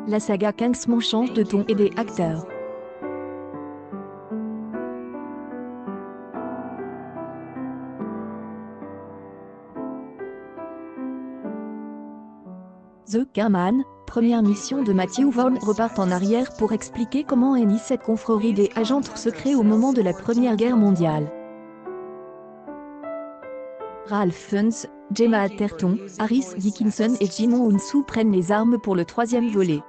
La saga Kingsman change de ton et des acteurs. The Kingman, première mission de Matthew Vaughn, repart en arrière pour expliquer comment est née cette confrérie des agents secrets au moment de la Première Guerre mondiale. Ralph Fiennes, Gemma Atherton, Harris Dickinson et Jimon Hounsou prennent les armes pour le troisième volet.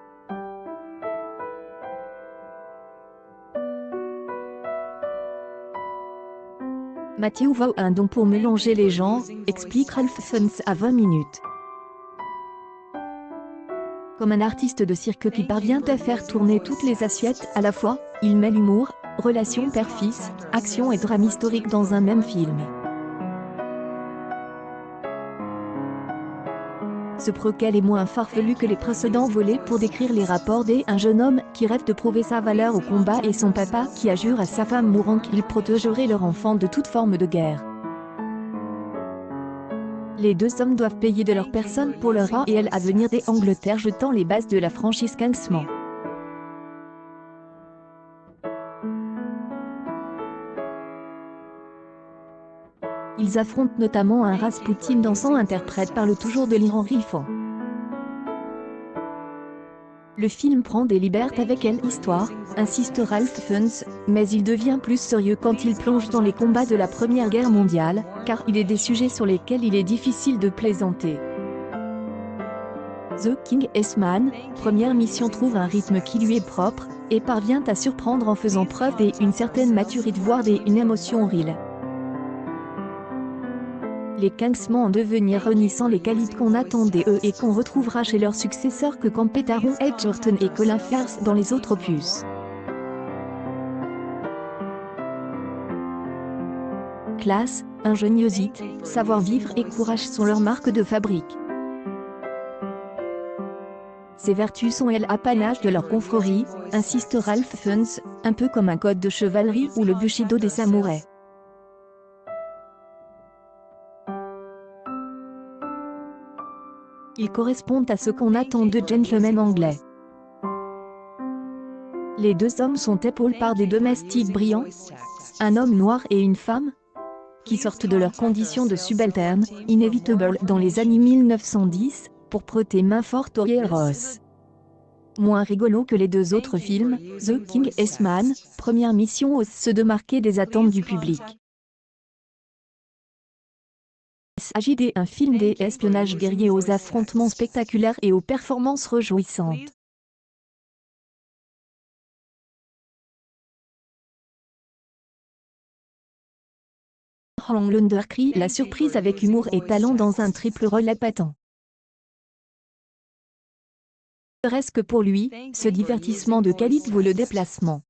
Matthew Vaughn a un don pour mélanger les genres, explique Ralph Fiennes à 20 minutes. Comme un artiste de cirque qui parvient à faire tourner toutes les assiettes à la fois, il mêle humour, relations père-fils, action et drame historique dans un même film. Ce préquel est moins farfelu que les précédents volets pour décrire les rapports d'un jeune homme qui rêve de prouver sa valeur au combat et son papa qui jure à sa femme mourante qu'il protégerait leur enfant de toute forme de guerre. Les deux hommes doivent payer de leur personne pour leur A et L avenir d'Angleterre, jetant les bases de la franchise Kingsman. Ils affrontent notamment un Rasputin dansant interprète par le toujours délirant Riffon. Le film prend des libertés avec l'histoire, insiste Ralph Fiennes, mais il devient plus sérieux quand il plonge dans les combats de la Première Guerre mondiale, car il est des sujets sur lesquels il est difficile de plaisanter. The Kingsman, première mission, trouve un rythme qui lui est propre, et parvient à surprendre en faisant preuve d'une certaine maturité, voire une émotion réelle. Les Kingsman en devenir renissant les qualités qu'on attendait eux et qu'on retrouvera chez leurs successeurs que comme Peter Edgerton et Colin Firth dans les autres opus. Classe, ingéniosité, savoir-vivre et courage sont leurs marques de fabrique. Ces vertus sont l'apanage de leur confrérie, insiste Ralph Fiennes, un peu comme un code de chevalerie ou le bushido des samouraïs. Ils correspondent à ce qu'on attend de gentlemen anglais. Les deux hommes sont épaulés par des domestiques brillants, un homme noir et une femme, qui sortent de leurs conditions de subalternes, inévitables dans les années 1910, pour prêter main forte aux héros. Moins rigolo que les deux autres films, The Kingsman, première mission ose se démarquer des attentes du public. Il s'agit d'un film d'espionnage guerrier aux affrontements spectaculaires et aux performances réjouissantes. Homelander crie la surprise avec humour et talent dans un triple rôle épatant. Reste que pour lui, ce divertissement de qualité vaut le déplacement.